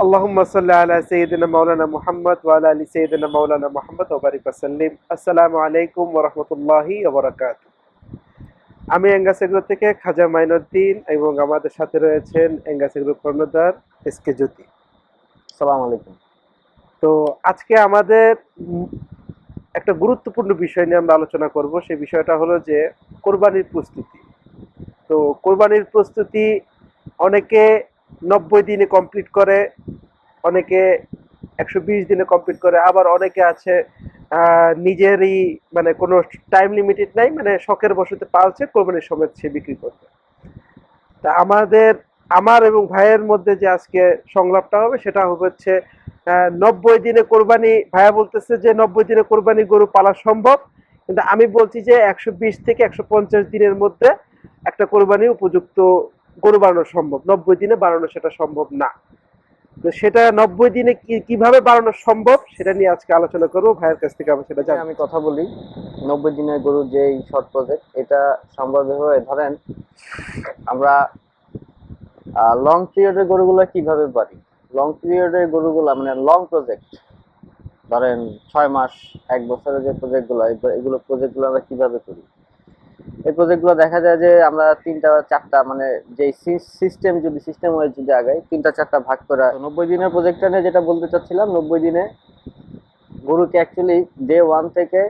আল্লাহুম্মা সাল্লি আলা সাইয়্যিদিনা মাওলানা মুহাম্মদ ওয়া আলা আলি সাইয়্যিদিনা মাওলানা মুহাম্মদ ওয়া বারিক ওয়া সাল্লিম। আসসালামু আলাইকুম ওয়া রাহমাতুল্লাহি ওয়া বারাকাতুহু। আমি এঙ্গাস এগ্রো থেকে খাজা মাইনুদ্দিন এবং আমাদের সাথে রয়েছেন এঙ্গাস এগ্রো কর্ণধার এসকে জ্যোতি। আসসালামু আলাইকুম। তো আজকে আমাদের একটা গুরুত্বপূর্ণ বিষয় নিয়ে আমরা আলোচনা করব। সেই বিষয়টা হলো যে কোরবানির প্রস্তুতি। তো কোরবানির প্রস্তুতি অনেকে 90 দিনে কমপ্লিট করে, অনেকে 120 দিনে কমপ্লিট করে, আবার অনেকে আছে নিজেরই মানে কোনো টাইম লিমিটেড নাই, মানে শখের বশতে পালছে, কোরবানির সময় সে বিক্রি করবে। তা আমার এবং ভাইয়ের মধ্যে যে আজকে সংলাপটা হবে সেটা হচ্ছে 90 দিনে কোরবানি। ভাইয়া বলতেছে যে 90 দিনে কোরবানি গরু পালা সম্ভব, কিন্তু আমি বলছি যে 120 থেকে 150 দিনের মধ্যে একটা কোরবানি উপযুক্ত গরু বানানো সম্ভব। 90 দিনে বানানো সেটা সম্ভব না। তো সেটা 90 দিনে কিভাবে বানানো সম্ভব সেটা নিয়ে আজকে আলোচনা করবো। ভাইয়ের কাছ থেকে আমি সেটা জানি। আমি কথা বলি, 90 দিনের গরু যে শর্ট প্রজেক্ট, এটা সম্ভব হয়ে ধরেন আমরা লং পিরিয়ডের গরুগুলো কিভাবে পারি। লং পিরিয়ডের গরুগুলো মানে লং প্রজেক্ট, ধরেন 6 মাস 1 বছরের যে প্রজেক্টগুলো, এগুলো প্রজেক্টগুলো আমরা কিভাবে করি। এই প্রজেক্টগুলো দেখা যায় যে আমরা 3টা 4টা মানে যে সিস্টেম ওয়াইজ যদি আগাই 3টা 4টা ভাগ করা। 90 দিনের প্রজেক্টটা নিয়ে যেটা বলতে চাচ্ছিলাম, 90 দিনে গরুকে অ্যাকচুয়ালি ডে 1 থেকে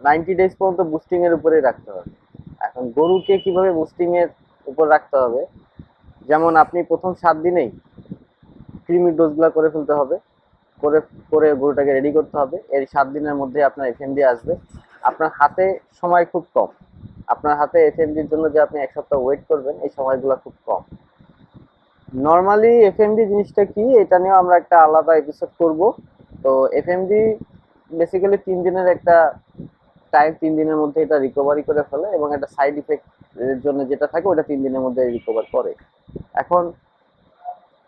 90 ডেজ পর্যন্ত বুস্টিং এর উপরেই রাখতে হবে। এখন গরুকে কিভাবে বুস্টিং এর উপর রাখতে হবে, যেমন আপনি প্রথম 7 দিনেই কৃমির ডোজগুলো করে ফেলতে হবে, করে করে গরুটাকে রেডি করতে হবে। এর 7 দিনের মধ্যে আপনার এফএমডি আসবে। আপনার হাতে সময় খুব কম, আপনার হাতে এফএমডির জন্য যে আপনি 1 সপ্তাহ ওয়েট করবেন, এই সময়গুলো খুব কম। নর্মালি এফএমডি জিনিসটা কি, এটা নিয়েও আমরা একটা আলাদা এপিসোড করব। তো এফএমডি বেসিক্যালি 3 দিনের একটা টাইম, 3 দিনের মধ্যে এটা রিকভারি করে ফেলে, এবং একটা সাইড ইফেক্ট এর জন্য যেটা থাকে ওটা 3 দিনের মধ্যে রিকভার করে। এখন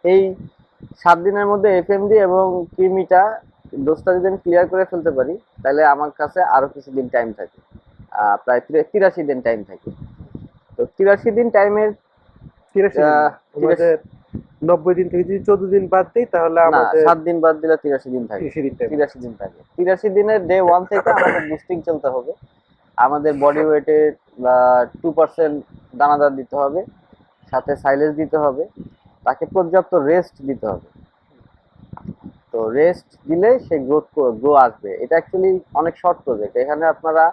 এই 7 দিনের মধ্যে এফএমডি এবং কৃমিটা ডোজটা যদি আমি ক্লিয়ার করে ফেলতে পারি, তাহলে আমার কাছে আরো কিছুদিন টাইম থাকে, প্রায় 83 দিন টাইম থাকে। তো 83 দিন টাইমের 90 দিন থেকে যদি 14 দিন বাদ দিই তাহলে আমাদের 7 দিন বাদ দিলে 83 দিন থাকে। 83 দিন থাকে। 83 দিনের ডে 1 থেকে আমাদের বুস্টিং চলতে হবে। আমাদের বডি ওয়েটের 2% দানাদার দিতে হবে, সাথে সাইলেজ দিতে হবে, তাকে পর্যাপ্ত রেস্ট দিতে হবে। তো রেস্ট দিলে সে গ্রো আসবে। এটা অ্যাকচুয়ালি অনেক শর্ট প্রজেক্ট। এখানে আপনারা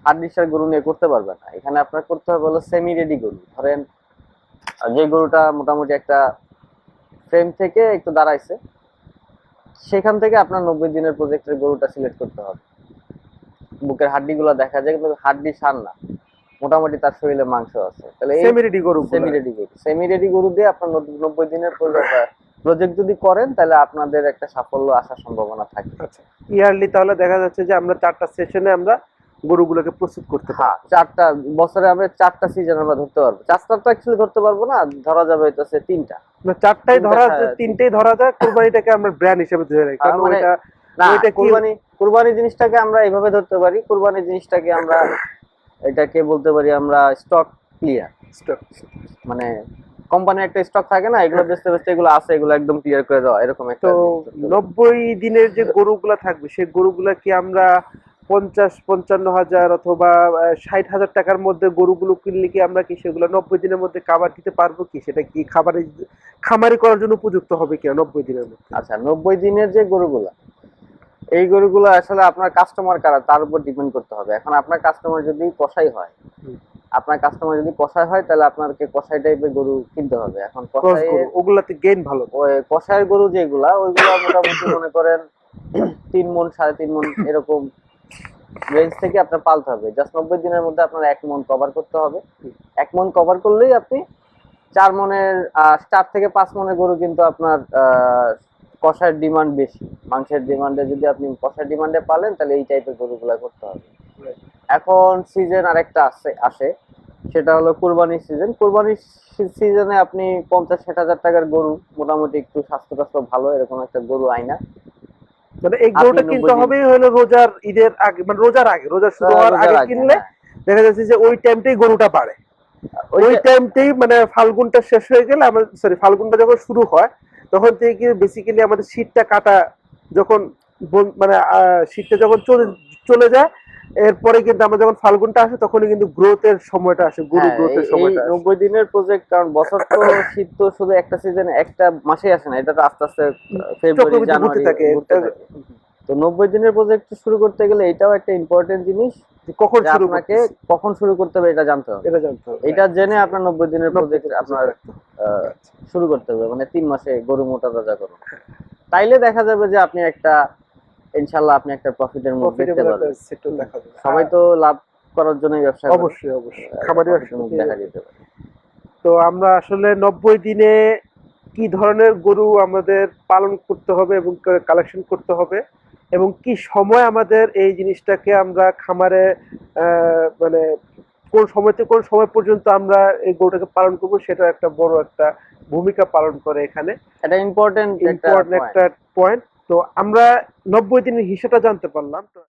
হার্ডিসার গরু নিয়ে করতে পারবেন না। এখানে আপনার করতে হবে হলো সেমি রেডি গরু। ধরেন যে গরুটা মোটামুটি একটা ফ্রেম থেকে একটু দাঁড়াইছে, সেখান থেকে আপনার 90 দিনের প্রজেক্টের গরুটা সিলেক্ট করতে হবে। বুকের হাড্ডিগুলো দেখা যায়, কিন্তু হাড্ডি সার না, মোটামুটি তার শরীরে মাংস আছে। তাহলে সেমি রেডি গরু সেমি রেডি গরু দিয়ে আপনার 90 দিনের প্রজেক্ট যদি করেন, তাহলে আপনাদের একটা সাফল্য আসার সম্ভাবনা থাকে। আচ্ছা, ইয়ারলি তাহলে দেখা যাচ্ছে যে আমরা 4টা সেশনে আমরা গরুগুলোকে প্রস্তুত করতে পারবো। 4টা বছরে আমরা 4টা সিজন আমরা ধরতে পারবো। 4টা তো অ্যাকচুয়ালি ধরতে পারবো না, ধরা যাবে হইতাছে 3টা। না, 4টাই ধরা যায়, 3টেই ধরা যায়। কোরবানিটাকে আমরা ব্র্যান্ড হিসেবে ধরে রাখি, কারণ মানে ওইটা কুরবানি জিনিসটাকে আমরা এইভাবে ধরতে পারি। কুরবানি জিনিসটাকে আমরা এটাকে বলতে পারি আমরা স্টক ক্লিয়ার। স্টক মানে কোম্পানির একটা স্টক থাকে না, এগুলো বেচতে বেচতে এগুলো আছে, এগুলো একদম ক্লিয়ার করে দেওয়া, এরকম একটা। তো 90 দিনের যে গরুগুলা থাকবে সেই গরুগুলা কি আমরা 50-55 হাজার অথবা 60 হাজার টাকার মধ্যে গরুগুলো কিনলে কি আমরা কি সেগুলো 90 দিনের মধ্যে খাবার দিতে পারবো কি? সেটা কি খামারি করার জন্য উপযুক্ত হবে কি 90 দিনের মধ্যে? আচ্ছা, 90 দিনের যে গরুগুলা, এই গরুগুলো আসলে আপনার কাস্টমার কারা তার উপর ডিপেন্ড করতে হবে। এখন আপনার কাস্টমার যদি কসাই হয়, তাহলে আপনাকে কসাই টাইপের গরু কিনতে হবে। এখন কসাইয়ের ওগুলাতে গেইন ভালো। ওই কসাইয়ের গরু যেগুলা, ওইগুলা মোটামুটি মনে করেন 3 মণ 3.5 মণ এরকম রেঞ্জ থেকে আপনার পালতে হবে। জাস্ট 90 দিনের মধ্যে আপনার 1 মণ কভার করতে হবে। 1 মণ কভার করলেই আপনি 4 মণের 4 থেকে 5 মণের গরু কিন্তু আপনার কষার ডিমান্ড বেশি। মাংসের ডিমান্ডে যদি আপনি কষার ডিমান্ডে পালেন, তাহলে এই টাইপের গরুগুলা করতে হবে। এখন সিজন আরেকটা আসে, সেটা হলো কুরবানির সিজন। কুরবানির সিজনে আপনি 50-60 হাজার টাকার গরু, মোটামুটি একটু স্বাস্থ্য ভালো এরকম একটা গরু আইনা, মানে এই গরুটা কিনতে হবে হলো ঈদের আগে, মানে রোজার শুরু হওয়ার আগে কিনলে দেখা যাচ্ছে যে ওই টাইমটাই গরুটা বাড়ে। ওই টাইমতেই মানে ফাল্গুনটা শেষ হয়ে গেলে আমাদের, সরি, ফাল্গুনটা যখন শুরু হয় তখন থেকে বেসিক্যালি আমাদের শীতটা কাটা যখন মানে শীতটা যখন চলে চলে যায়, এরপরে কিন্তু আমরা যখন ফাল্গুনটা আসে তখনই কিন্তু গ্রোথের সময়টা আসে, গরু হ্যাঁ, গ্রোথের এই সময়টা আসে। 90 দিনের প্রজেক্ট, কারণ বছর তো শীত তো শুধু একটা সিজনে একটা মাসে আসে না, এটা তো আস্তে আস্তে ফেব্রুয়ারি চক্রবৃদ্ধি ঘুরতে জানুয়ারি থাকে ঘুরতে থাকে। তো 90 দিনের প্রজেক্ট শুরু করতে গেলে এটাও একটা ইম্পর্টেন্ট জিনিস যে কখন যে শুরু আপনাকে করতেছি কখন শুরু করতে হবে এটা জানতে হবে। এটা জানতে হবে। এটা জেনে আপনার 90 দিনের 90 প্রজেক্ট দিন আপনার রাখতে হবে। আচ্ছা। শুরু করতে হবে, মানে 3 মাসে গরু মোটা তাজা করুন। তাইলে দেখা যাবে যে আপনি একটা, ইনশাল্লাহ আপনি একটা প্রফিটের মুখ দেখতে প্রফিটেবল একটা পারবেন। সেক্টর দেখা যাবে। সবাই তো লাভ করার জন্যই ব্যবসা করে, অবশ্যই অবশ্যই খামারি প্রফিটের মুখ দেখা ব্যবসা। যেতে পারে। তো আমরা আসলে 90 দিনে কি ধরনের গরু আমাদের পালন করতে হবে এবং কালেকশন করতে হবে, এবং কি সময় আমাদের এই জিনিসটাকে আমরা খামারে মানে কোন সময় থেকে কোন সময় পর্যন্ত আমরা এই গরুটাকে পালন করবো, সেটা একটা বড় একটা ভূমিকা পালন করে এখানে, এটা ইম্পর্টেন্ট একটা ইম্পর্টেন্ট পয়েন্ট। একটা পয়েন্ট। তো আমরা 90 দিনের হিসাবটা জানতে পারলাম। তো